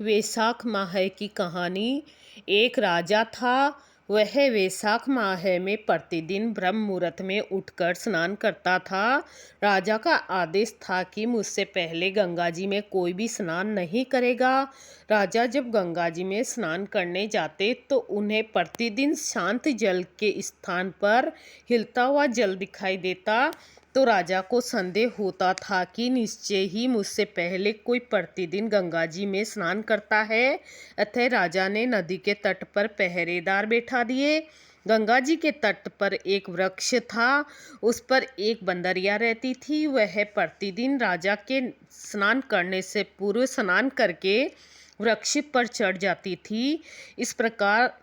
वैशाख माह की कहानी। एक राजा था। वह वैशाख माह में प्रतिदिन ब्रह्म मुहूर्त में उठकर स्नान करता था। राजा का आदेश था कि मुझसे पहले गंगा जी में कोई भी स्नान नहीं करेगा। राजा जब गंगा जी में स्नान करने जाते तो उन्हें प्रतिदिन शांत जल के स्थान पर हिलता हुआ जल दिखाई देता। तो राजा को संदेह होता था कि निश्चय ही मुझसे पहले कोई प्रतिदिन गंगा जी में स्नान करता है। अतः राजा ने नदी के तट पर पहरेदार बैठा दिए। गंगा जी के तट पर एक वृक्ष था। उस पर एक बंदरिया रहती थी। वह प्रतिदिन राजा के स्नान करने से पूर्व स्नान करके वृक्ष पर चढ़ जाती थी। इस प्रकार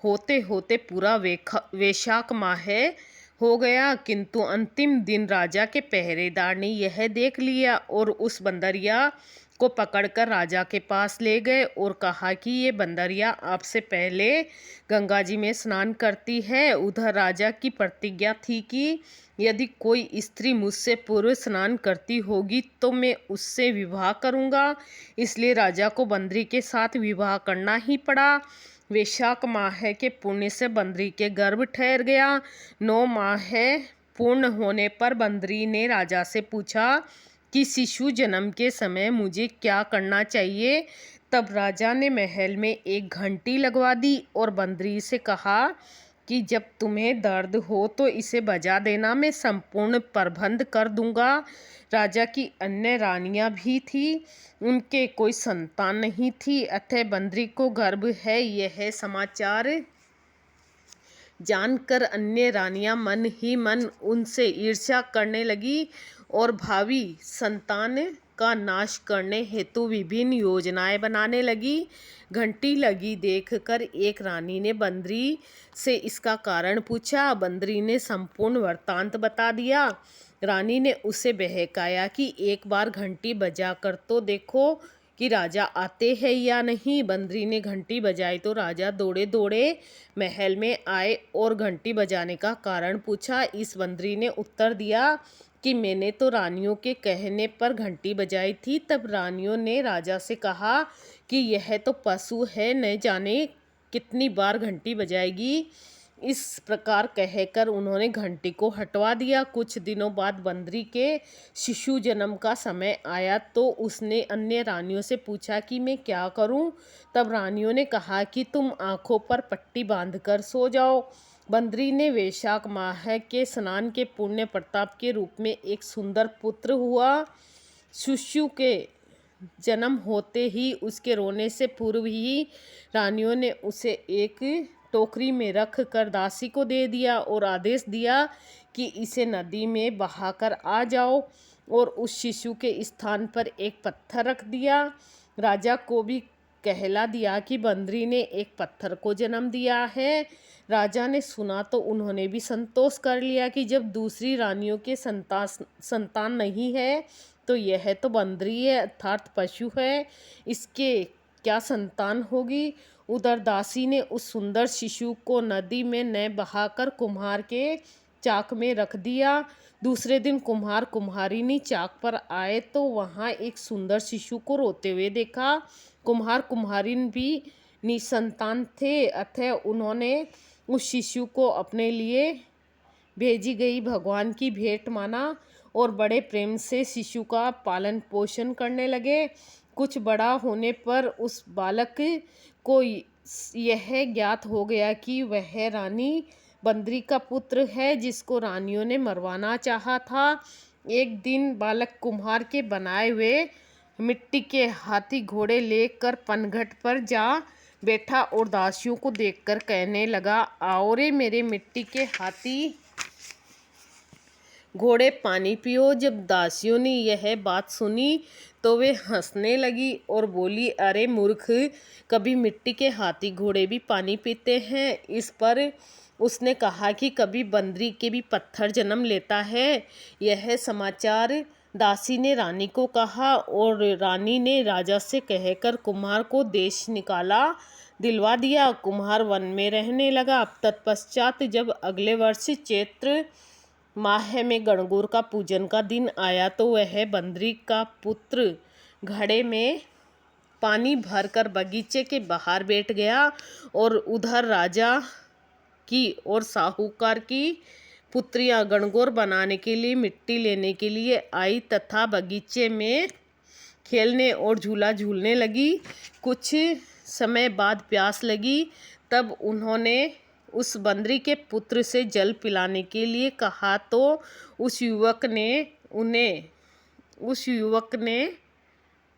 होते होते पूरा वैशाख माह हो गया, किंतु अंतिम दिन राजा के पहरेदार ने यह देख लिया और उस बंदरिया को पकड़कर राजा के पास ले गए और कहा कि ये बंदरिया आपसे पहले गंगा जी में स्नान करती है। उधर राजा की प्रतिज्ञा थी कि यदि कोई स्त्री मुझसे पूर्व स्नान करती होगी तो मैं उससे विवाह करूंगा। इसलिए राजा को बंदरी के साथ विवाह करना ही पड़ा। वैशाख माह के पुण्य से बंदरी के गर्भ ठहर गया। 9 माह पूर्ण होने पर बंदरी ने राजा से पूछा कि शिशु जन्म के समय मुझे क्या करना चाहिए। तब राजा ने महल में एक घंटी लगवा दी और बंदरी से कहा कि जब तुम्हें दर्द हो तो इसे बजा देना, मैं संपूर्ण प्रबंध कर दूंगा। राजा की अन्य रानियां भी थी, उनके कोई संतान नहीं थी, अतः बंदरी को गर्भ है यह समाचार जानकर अन्य रानियां मन ही मन उनसे ईर्ष्या करने लगी और भावी संतान का नाश करने हेतु विभिन्न योजनाएं बनाने लगी। घंटी लगी देखकर एक रानी ने बंदरी से इसका कारण पूछा। बंदरी ने संपूर्ण वृत्तांत बता दिया। रानी ने उसे बहकाया कि एक बार घंटी बजा कर तो देखो कि राजा आते हैं या नहीं। बंदरी ने घंटी बजाई तो राजा दौड़े दौड़े महल में आए और घंटी बजाने का कारण पूछा। इस बंदरी ने उत्तर दिया कि मैंने तो रानियों के कहने पर घंटी बजाई थी। तब रानियों ने राजा से कहा कि यह तो पशु है, न जाने कितनी बार घंटी बजाएगी। इस प्रकार कहकर उन्होंने घंटी को हटवा दिया। कुछ दिनों बाद बंदरी के शिशु जन्म का समय आया तो उसने अन्य रानियों से पूछा कि मैं क्या करूं। तब रानियों ने कहा कि तुम आंखों पर पट्टी बांधकर सो जाओ। बंदरी ने वैशाख माह के स्नान के पुण्य प्रताप के रूप में एक सुंदर पुत्र हुआ। शिशु के जन्म होते ही उसके रोने से पूर्व ही रानियों ने उसे एक टोकरी में रख कर दासी को दे दिया और आदेश दिया कि इसे नदी में बहाकर आ जाओ, और उस शिशु के स्थान पर एक पत्थर रख दिया। राजा को भी कहला दिया कि बंदरी ने एक पत्थर को जन्म दिया है। राजा ने सुना तो उन्होंने भी संतोष कर लिया कि जब दूसरी रानियों के संतान नहीं है तो यह तो बंदरी है, अर्थात पशु है, इसके क्या संतान होगी। उधर दासी ने उस सुंदर शिशु को नदी में न बहाकर कुम्हार के चाक में रख दिया। दूसरे दिन कुम्हार कुम्हारिनी चाक पर आए तो वहाँ एक सुंदर शिशु को रोते हुए देखा। कुम्हार कुम्हारिन भी निसंतान थे, अतः उन्होंने उस शिशु को अपने लिए भेजी गई भगवान की भेंट माना और बड़े प्रेम से शिशु का पालन पोषण करने लगे। कुछ बड़ा होने पर उस बालक को यह ज्ञात हो गया कि वह रानी बंदरी का पुत्र है जिसको रानियों ने मरवाना चाहा था। एक दिन बालक कुम्हार के बनाए हुए मिट्टी के हाथी घोड़े लेकर पनघट पर जा बैठा और दासियों को देखकर कहने लगा, आओ रे मेरे मिट्टी के हाथी घोड़े पानी पियो। जब दासियों ने यह बात सुनी तो वे हंसने लगी और बोली, अरे मूर्ख, कभी मिट्टी के हाथी घोड़े भी पानी पीते हैं। इस पर उसने कहा कि कभी बंदरी के भी पत्थर जन्म लेता है। यह समाचार दासी ने रानी को कहा और रानी ने राजा से कहकर कुम्हार को देश निकाला दिलवा दिया। कुम्हार वन में रहने लगा। तत्पश्चात जब अगले वर्ष चैत्र माह में गणगौर का पूजन का दिन आया तो वह बंदरी का पुत्र घड़े में पानी भरकर बगीचे के बाहर बैठ गया और उधर राजा की और साहूकार की पुत्रियां गणगौर बनाने के लिए मिट्टी लेने के लिए आई तथा बगीचे में खेलने और झूला झूलने लगी। कुछ समय बाद प्यास लगी, तब उन्होंने उस बंदरी के पुत्र से जल पिलाने के लिए कहा तो उस युवक ने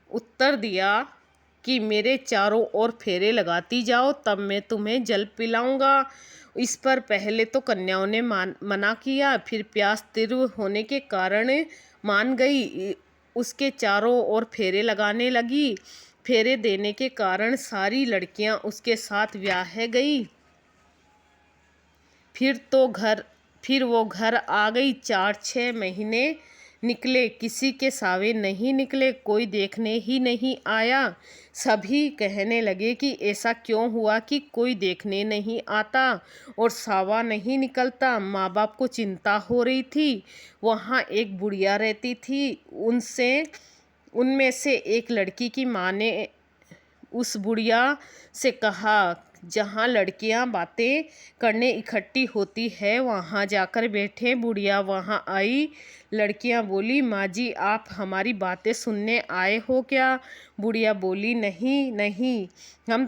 उत्तर दिया कि मेरे चारों ओर फेरे लगाती जाओ, तब मैं तुम्हें जल पिलाऊंगा। इस पर पहले तो कन्याओं ने मना किया, फिर प्यास तीव्र होने के कारण मान गई। उसके चारों ओर फेरे लगाने लगी। फेरे देने के कारण सारी लड़कियां उसके साथ ब्याह गई। फिर वो घर आ गई। 4-6 महीने निकले, किसी के सावे नहीं निकले, कोई देखने ही नहीं आया। सभी कहने लगे कि ऐसा क्यों हुआ कि कोई देखने नहीं आता और सावा नहीं निकलता। माँ बाप को चिंता हो रही थी। वहाँ एक बुढ़िया रहती थी। उनमें से एक लड़की की माँ ने उस बुढ़िया से कहा, जहाँ लड़कियां बातें करने इकट्ठी होती है वहाँ जाकर बैठे। बुढ़िया वहाँ आई। लड़कियां बोली, माँ जी आप हमारी बातें सुनने आए हो क्या? बुढ़िया बोली, नहीं नहीं, तुम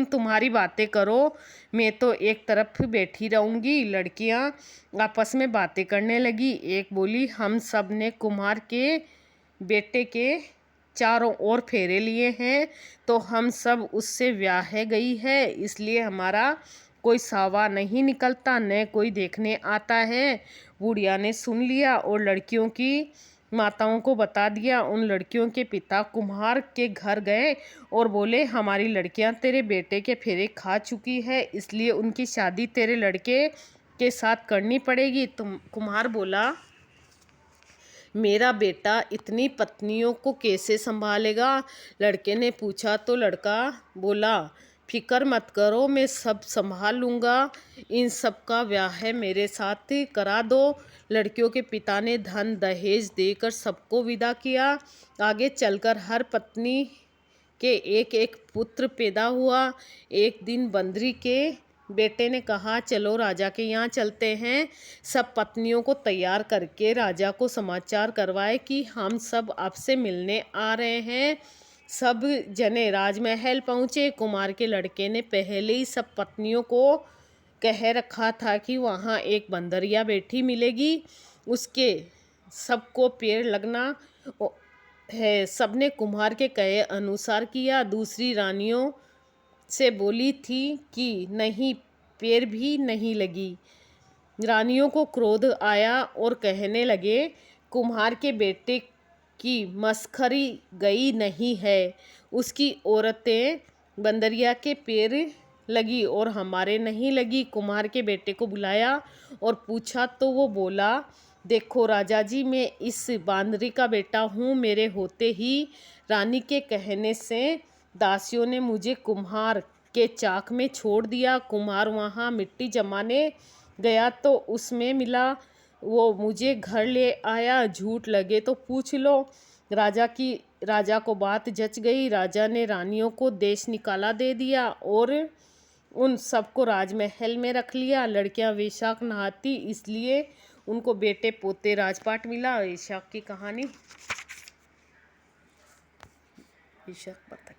तुम्हारी बातें करो, मैं तो एक तरफ बैठी रहूँगी। लड़कियां आपस में बातें करने लगी। एक बोली, हम सब ने कुम्हार के बेटे के चारों ओर फेरे लिए हैं, तो हम सब उससे ब्याह गई है, इसलिए हमारा कोई सावा नहीं निकलता, न कोई देखने आता है। बुढ़िया ने सुन लिया और लड़कियों की माताओं को बता दिया। उन लड़कियों के पिता कुम्हार के घर गए और बोले, हमारी लड़कियां तेरे बेटे के फेरे खा चुकी है, इसलिए उनकी शादी तेरे लड़के के साथ करनी पड़ेगी। कुम्हार बोला, मेरा बेटा इतनी पत्नियों को कैसे संभालेगा? लड़के ने पूछा तो लड़का बोला, फिक्र मत करो, मैं सब संभाल लूँगा, इन सब का ब्याह मेरे साथ करा दो। लड़कियों के पिता ने धन दहेज देकर सबको विदा किया। आगे चलकर हर पत्नी के एक एक पुत्र पैदा हुआ। एक दिन बंदरी के बेटे ने कहा, चलो राजा के यहाँ चलते हैं। सब पत्नियों को तैयार करके राजा को समाचार करवाए कि हम सब आपसे मिलने आ रहे हैं। सब जने राजमहल पहुँचे। कुमार के लड़के ने पहले ही सब पत्नियों को कह रखा था कि वहाँ एक बंदरिया बैठी मिलेगी, उसके सबको पैर लगना है। सबने कुम्हार के कहे अनुसार किया। दूसरी रानियों से बोली थी कि नहीं, पैर भी नहीं लगी। रानियों को क्रोध आया और कहने लगे, कुम्हार के बेटे की मस्खरी गई नहीं है, उसकी औरतें बंदरिया के पैर लगी और हमारे नहीं लगी। कुम्हार के बेटे को बुलाया और पूछा तो वो बोला, देखो राजा जी, मैं इस बांदरी का बेटा हूँ। मेरे होते ही रानी के कहने से दासियों ने मुझे कुम्हार के चाक में छोड़ दिया। कुम्हार वहाँ मिट्टी जमाने गया तो उसमें मिला, वो मुझे घर ले आया। झूठ लगे तो पूछ लो। राजा को बात जच गई। राजा ने रानियों को देश निकाला दे दिया और उन सबको राजमहल में रख लिया। लड़कियां वैशाख नहाती, इसलिए उनको बेटे पोते राजपाट मिला। वैशाख की कहानी। वैशाख पता